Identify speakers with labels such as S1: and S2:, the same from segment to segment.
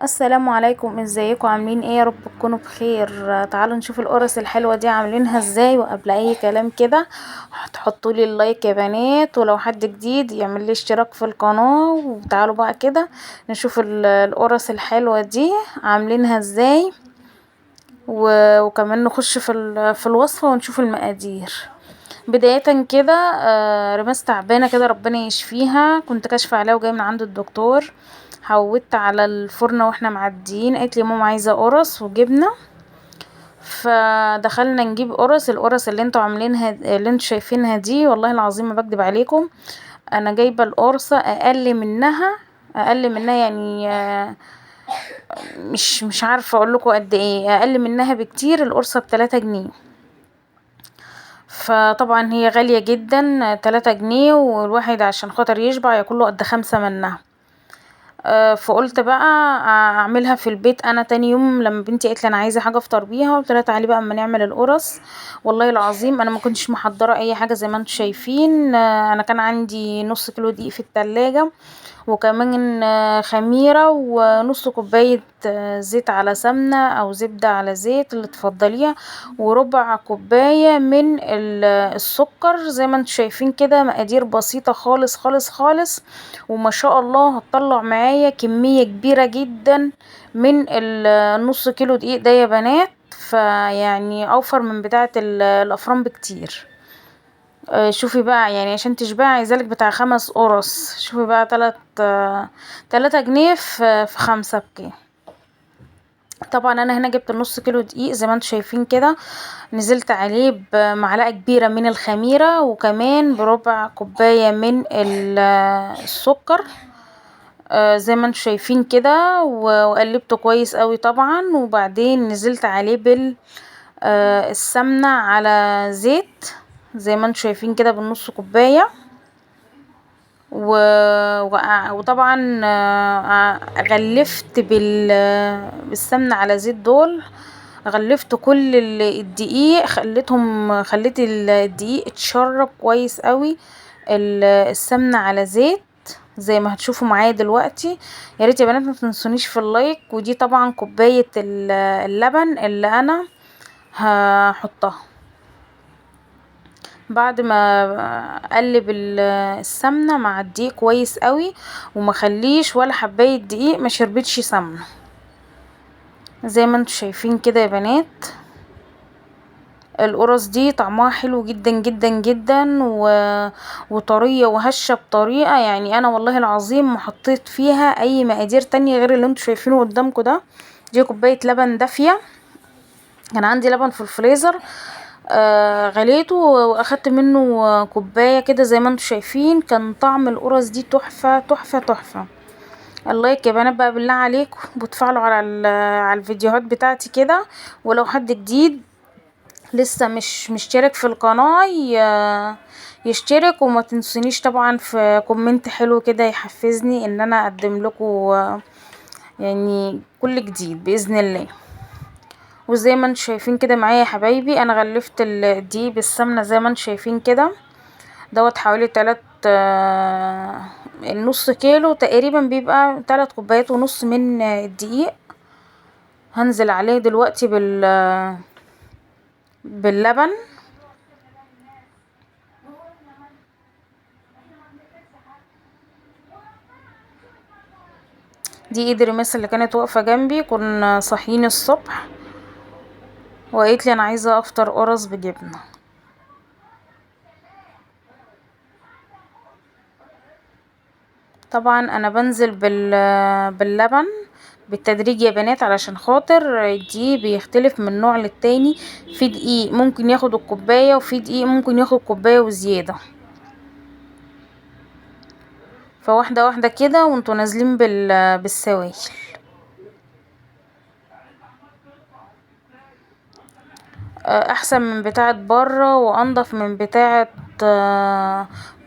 S1: السلام عليكم، ازيكم عاملين ايه؟ يا رب تكونوا بخير. تعالوا نشوف القرص الحلوه دي عاملينها ازاي. وقبل اي كلام كده تحطوا لي اللايك يا بنات، ولو حد جديد يعمل لي اشتراك في القناه. وتعالوا بقى كده نشوف القرص الحلوه دي عاملينها ازاي. وكمان نخش في الوصفه ونشوف المقادير. بداية كده رماس تعبانة كده ربنا يشفيها، كنت كاشفة عليها وجاية من عند الدكتور. حودت على الفرن واحنا معديين، قالت لي ماما عايزة قرص وجبنة. فدخلنا نجيب القرص اللي انتوا عاملينها، اللي انتوا شايفينها دي، والله العظيم ما بكدب عليكم. انا جايبة القرصة اقل منها يعني مش عارفة اقول لكم قد ايه، اقل منها بكتير. القرصة ب3 جنيه. فطبعا هي غالية جدا، 3 جنيه، والواحد عشان خاطر يشبع ياكله قد 5 منها. فقلت بقى اعملها في البيت. انا تاني يوم لما بنتي قالت لي انا عايزه حاجه افطر بيها، قلت لها تعالي بقى اما نعمل القرص. والله العظيم انا ما كنتش محضره اي حاجه زي ما انتم شايفين. انا كان عندي نص كيلو دقيق في التلاجة، وكمان خميرة، ونص كوباية زيت على سمنة أو زبدة على زيت اللي تفضليها، وربع كوباية من السكر. زي ما انتم شايفين كده، مقادير بسيطة خالص خالص خالص. وما شاء الله هتطلع معايا كمية كبيرة جدا من النص كيلو دقيق ده يا بنات. فيعني أوفر من بتاعة الأفران بكتير. شوفي بقى، يعني عشان تشبعي عايزالك بتاع 5 قرص. شوفي بقى 3 جنيه في 5 بكام. طبعا انا هنا جبت النص كيلو دقيق زي ما انتم شايفين كده. نزلت عليه بمعلقة كبيرة من الخميرة، وكمان بربع كوباية من السكر. زي ما انتم شايفين كده، وقلبته كويس قوي طبعا. وبعدين نزلت عليه السمنة على زيت زي ما انتم شايفين كده بالنص كوباية. وطبعا غلفت بالسمنة على زيت دول. غلفت كل الدقيق، خليت الدقيق اتشرب كويس قوي السمنة على زيت زي ما هتشوفوا معايا دلوقتي. يا ريت يا بنات ما تنسونيش في اللايك. ودي طبعا كوباية اللبن اللي انا هحطها بعد ما اقلب السمنه مع الدقيق كويس قوي، وما خليش ولا حبايه دقيق ما شربتش سمنه. زي ما انتوا شايفين كده يا بنات، القرص دي طعمها حلو جدا جدا جدا وطريه وهشه بطريقه. يعني انا والله العظيم ما حطيت فيها اي مقادير تانية غير اللي انتوا شايفينه قدامكم ده. دي كوبايه لبن دافيه، كان عندي لبن في الفريزر. غليته واخدت منه كوباية كده زي ما انتوا شايفين. كان طعم القرص دي تحفة تحفة تحفة. اللايك يا بنات بقى بالله عليكم، بتفعلوا على الفيديوهات بتاعتي كده. ولو حد جديد لسه مش مشترك في القناة يشترك. وما تنسونيش طبعا في كومنت حلو كده يحفزني ان انا اقدم لكم يعني كل جديد بإذن الله. وزي ما انتوا شايفين كده معايا يا حبايبي، انا غلفت الدقيق بالسمنه زي ما انتوا شايفين كده. دوت حوالي النص كيلو تقريبا بيبقى 3 كوبايات ونص من الدقيق. هنزل عليه دلوقتي باللبن. دي ايد رميس اللي كانت واقفه جنبي، كنا صاحيين الصبح وقالت لي انا عايزه افطر قرص بجبنه. طبعا انا بنزل باللبن بالتدريج يا بنات، علشان خاطر الدقيق بيختلف من نوع للتاني. في دقيق ممكن ياخد الكوباية، وفي دقيق ممكن ياخد كوباية وزيادة. فواحدة واحدة كده وانتوا نازلين بالسوائل. احسن من بتاعة بره وانضف من بتاعة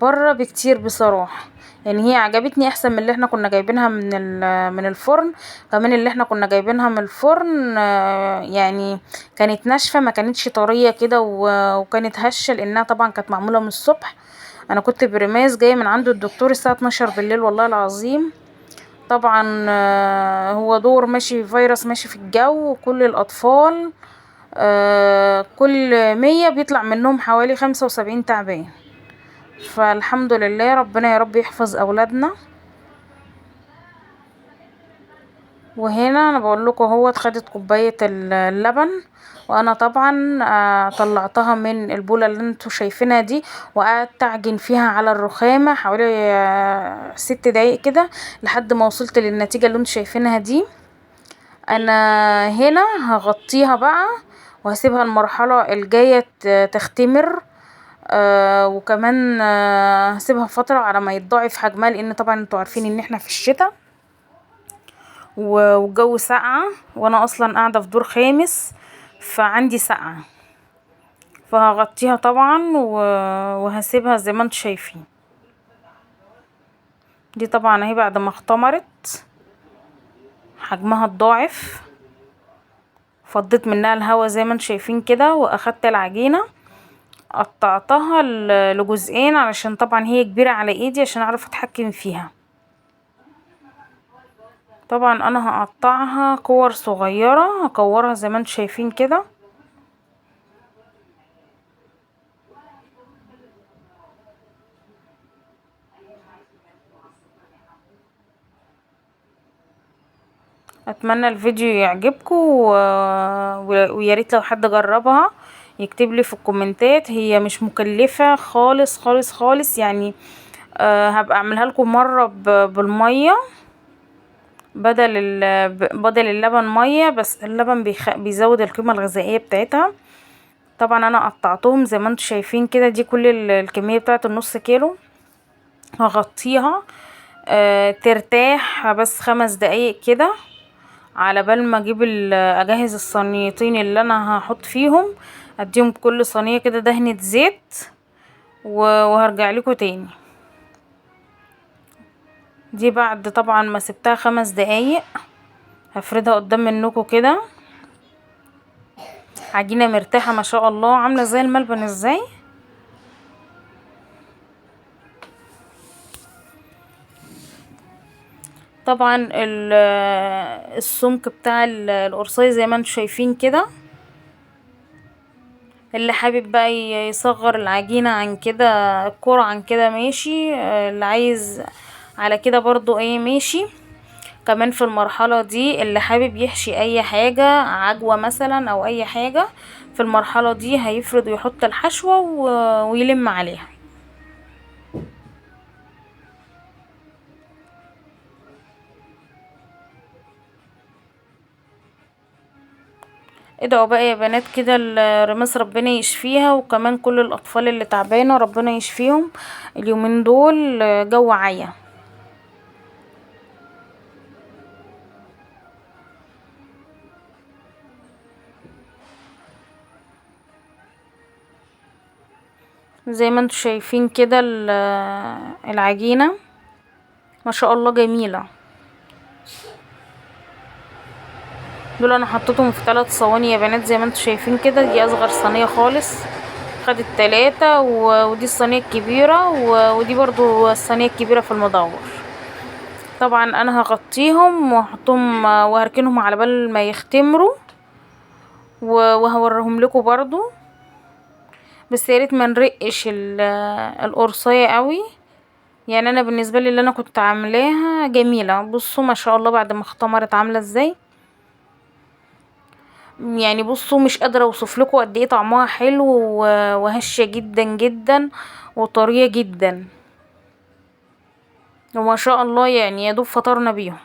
S1: بره بكتير بصراحة. يعني هي عجبتني احسن من اللي احنا كنا جايبينها من الفرن. كمان اللي احنا كنا جايبينها من الفرن يعني كانت ناشفة، ما كانتش طرية كده، وكانت هشة لانها طبعا كانت معمولة من الصبح. انا كنت برماس جاية من عند الدكتور الساعة 12 بالليل والله العظيم. طبعا هو دور ماشي، فيروس ماشي في الجو. كل الأطفال كل 100 بيطلع منهم حوالي 75 تعبان. فالحمد لله، ربنا يا رب يحفظ أولادنا. وهنا انا بقول لكم اهوت خدت كوبايه اللبن، وانا طبعا طلعتها من البوله اللي انتوا شايفينها دي، وقعدت اعجن فيها على الرخامه حوالي 6 دقايق كده لحد ما وصلت للنتيجه اللي انتوا شايفينها دي. انا هنا هغطيها بقى وهسيبها المرحله الجايه تختمر. وكمان هسيبها فتره على ما يتضاعف حجمها، لان طبعا انتوا عارفين ان احنا في الشتاء والجو ساقعة، وانا اصلا قاعدة في دور خامس فعندي ساقعة. فهغطيها طبعا وهسيبها زي ما انتوا شايفين. دي طبعا اهي بعد ما اختمرت حجمها اتضاعف، فضيت منها الهوا زي ما انتوا شايفين كده، واخدت العجينة قطعتها لجزئين علشان طبعا هي كبيرة على ايدي عشان اعرف اتحكم فيها. طبعا انا هقطعها كور صغيرة، هكورها زي ما انتوا شايفين كده. اتمنى الفيديو يعجبكم ويا ريت لو حد جربها يكتب لي في الكومنتات. هي مش مكلفة خالص خالص خالص يعني. هبقى اعملها لكم مرة بالمية بدل اللبن مية، بس اللبن بيزود القيمة الغذائية بتاعتها. طبعا انا قطعتهم زي ما انتوا شايفين كده. دي كل الكمية بتاعت النص كيلو. هغطيها ترتاح بس 5 دقايق كده على بال ما اجيب اجهز الصينيتين اللي انا هحط فيهم. اديهم كل صينية كده دهنة زيت وهرجع لكم تاني. دي بعد طبعا ما سبتها 5 دقايق هفردها قدام منكم كده. عجينة مرتاحة ما شاء الله، عاملة زي الملبن ازاي. طبعا السمك بتاع القرصية زي ما انتوا شايفين كده. اللي حابب بقى يصغر العجينة عن كده، الكرة عن كده ماشي. اللي عايز على كده برضو ايه ماشي. كمان في المرحلة دي اللي حابب يحشي اي حاجة، عجوة مثلا او اي حاجة، في المرحلة دي هيفرد ويحط الحشوة ويلم عليها. ادعوا بقى يا بنات كده الرماس ربنا يشفيها، وكمان كل الاطفال اللي تعبانة ربنا يشفيهم اليومين دول. جو عيا. زي ما انتوا شايفين كده العجينة ما شاء الله جميلة. دول انا حطيتهم في 3 صواني يا بنات زي ما انتوا شايفين كده. دي اصغر صينية خالص خدت 3، ودي الصينية الكبيرة، ودي برضو الصينية الكبيرة في المدور. طبعا انا هغطيهم واحطهم وهركنهم على بال ما يختمروا وهوريهم لكم برضو. بس يا ريت ما نرقش القرصية قوي. يعني انا بالنسبه لي اللي انا كنت عاملاها جميله. بصوا ما شاء الله بعد ما اختمرت عامله ازاي. يعني بصوا مش قادره اوصف لكم قد ايه طعمها حلو وهشه جدا جدا وطريه جدا. وما شاء الله يعني يا دوب فطرنا بيهم.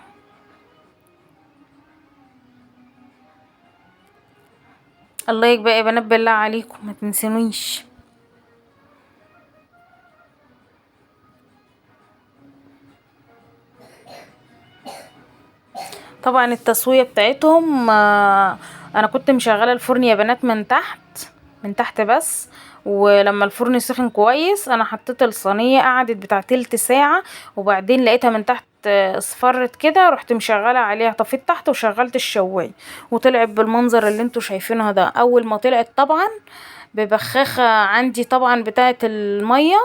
S1: الله يكبر يا بنات بالله عليكم ما تنسونيش. طبعا التسوية بتاعتهم انا كنت مشغله الفرن يا بنات من تحت بس. ولما الفرن سخن كويس انا حطيت الصينيه، قعدت بتاع تلت ساعه، وبعدين لقيتها من تحت اصفرت كده، رحت مشغله عليها، طفيت تحت وشغلت الشوايه، وطلعت بالمنظر اللي انتوا شايفينه ده. اول ما طلعت طبعا ببخاخه عندي طبعا بتاعه الميه،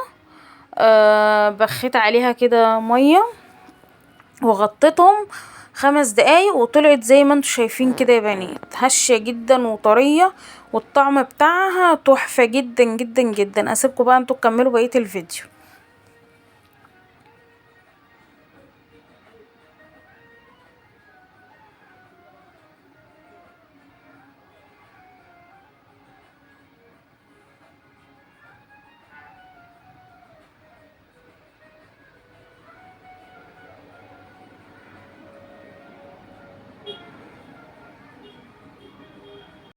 S1: بخيت عليها كده ميه وغطيتهم 5 دقايق وطلعت زي ما انتوا شايفين كده يا بنات، هشة جدا وطرية، والطعم بتاعها تحفة جدا جدا جدا. اسيبكم بقى انتوا تكملوا بقية الفيديو.